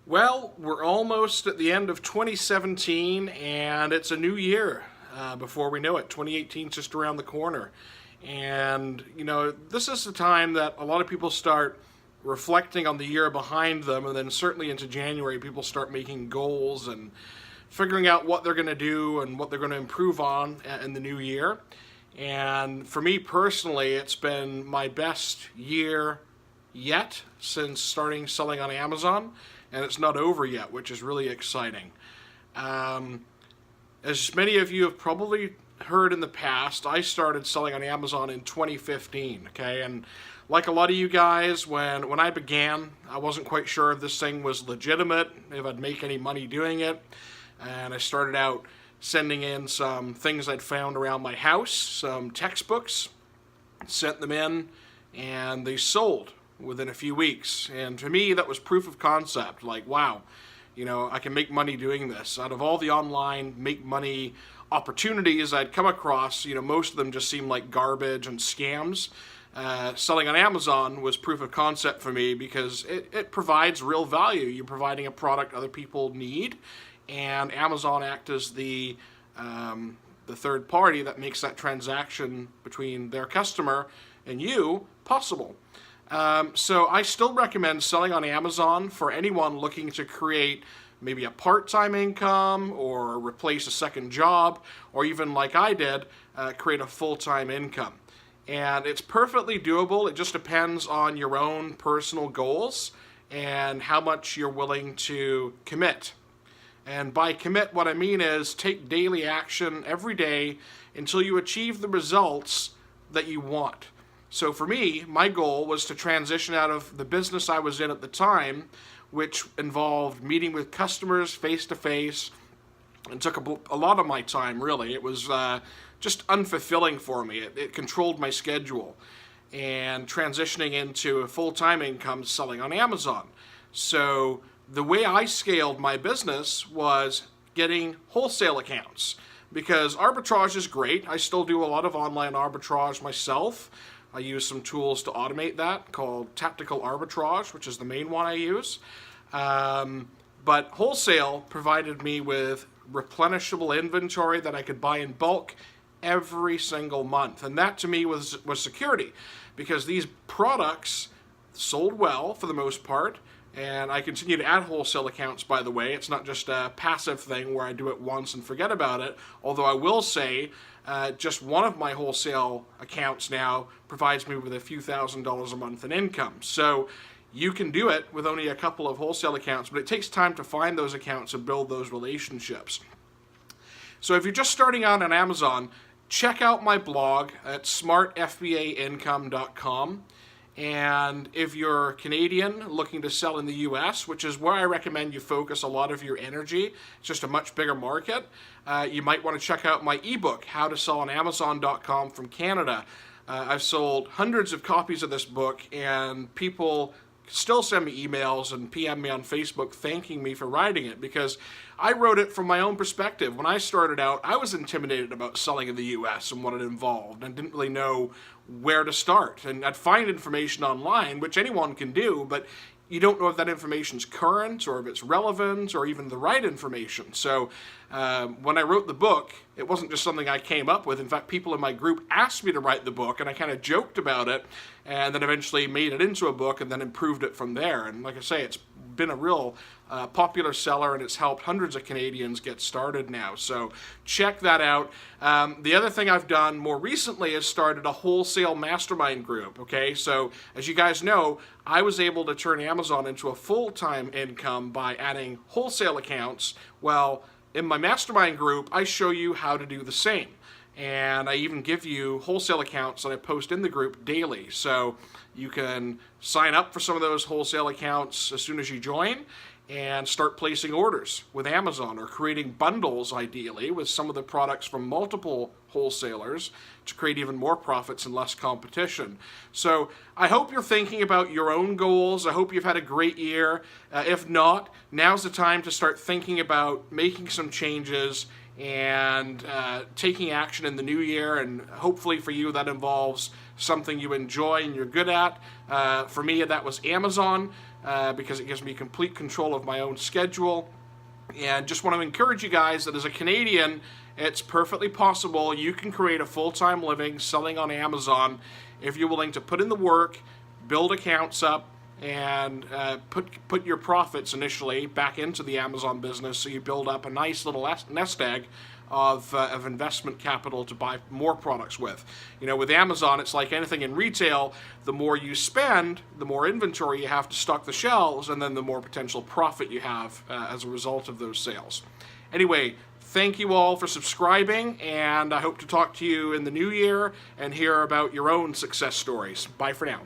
Well, we're almost at the end of 2017, and it's a new year before we know it. 2018 is just around the corner. And, this is the time that a lot of people start reflecting on the year behind them, and then certainly into January, people start making goals and figuring out what they're going to do and what they're going to improve on in the new year. And for me personally, it's been my best year yet since starting selling on Amazon, and it's not over yet, which is really exciting. Um, as many of you have probably heard in the past, I started selling on Amazon in 2015, okay? And like a lot of you guys, when I began, I wasn't quite sure if this thing was legitimate, if I'd make any money doing it. And I started out sending in some things I'd found around my house, some textbooks, sent them in, and they sold within a few weeks. And to me, that was proof of concept. Like, wow, I can make money doing this. Out of all the online make money opportunities I'd come across, most of them just seemed like garbage and scams. Selling on Amazon was proof of concept for me because it provides real value. You're providing a product other people need, and Amazon acts as the third party that makes that transaction between their customer and you possible. So I still recommend selling on Amazon for anyone looking to create maybe a part-time income or replace a second job, or even like I did, create a full-time income. And it's perfectly doable. It just depends on your own personal goals and how much you're willing to commit. And by commit, what I mean is take daily action every day until you achieve the results that you want. So for me, my goal was to transition out of the business I was in at the time, which involved meeting with customers face to face, and took a lot of my time, really. It was just unfulfilling for me. It controlled my schedule. And transitioning into a full-time income selling on Amazon. So the way I scaled my business was getting wholesale accounts, because arbitrage is great. I still do a lot of online arbitrage myself. I use some tools to automate that called tactical arbitrage, which is the main one I use. But wholesale provided me with replenishable inventory that I could buy in bulk every single month. And that to me was security, because these products sold well for the most part. And I continue to add wholesale accounts, by the way. It's not just a passive thing where I do it once and forget about it. Although I will say, just one of my wholesale accounts now provides me with a few $1,000s a month in income. So you can do it with only a couple of wholesale accounts, but it takes time to find those accounts and build those relationships. So if you're just starting out on Amazon, check out my blog at smartfbaincome.com. And if you're Canadian looking to sell in the US, which is where I recommend you focus a lot of your energy, it's just a much bigger market, you might want to check out my ebook, How to Sell on Amazon.com from Canada. I've sold hundreds of copies of this book, and people still send me emails and PM me on Facebook thanking me for writing it, because I wrote it from my own perspective. When I started out, I was intimidated about selling in the US and what it involved, and didn't really know where to start. And I'd find information online, which anyone can do, but you don't know if that information is current or if it's relevant or even the right information. So when I wrote the book, it wasn't just something I came up with. In fact, people in my group asked me to write the book, and I kind of joked about it, and then eventually made it into a book and then improved it from there. And like I say, it's been a real popular seller, and it's helped hundreds of Canadians get started now. So check that out. The other thing I've done more recently is started a wholesale mastermind group. Okay, so as you guys know, I was able to turn Amazon into a full-time income by adding wholesale accounts. Well, in my mastermind group, I show you how to do the same. And I even give you wholesale accounts that I post in the group daily. So you can sign up for some of those wholesale accounts as soon as you join and start placing orders with Amazon, or creating bundles, ideally, with some of the products from multiple wholesalers to create even more profits and less competition. So I hope you're thinking about your own goals. I hope you've had a great year. If not, now's the time to start thinking about making some changes and taking action in the new year. And hopefully for you, that involves something you enjoy and you're good at. For me, that was Amazon. because it gives me complete control of my own schedule. And just want to encourage you guys that as a Canadian, it's perfectly possible you can create a full-time living selling on Amazon if you're willing to put in the work, build accounts up, and put your profits initially back into the Amazon business, so you build up a nice little nest egg of investment capital to buy more products with. You know, with Amazon, it's like anything in retail. The more you spend, the more inventory you have to stock the shelves, and then the more potential profit you have as a result of those sales. Anyway, thank you all for subscribing, and I hope to talk to you in the new year and hear about your own success stories. Bye for now.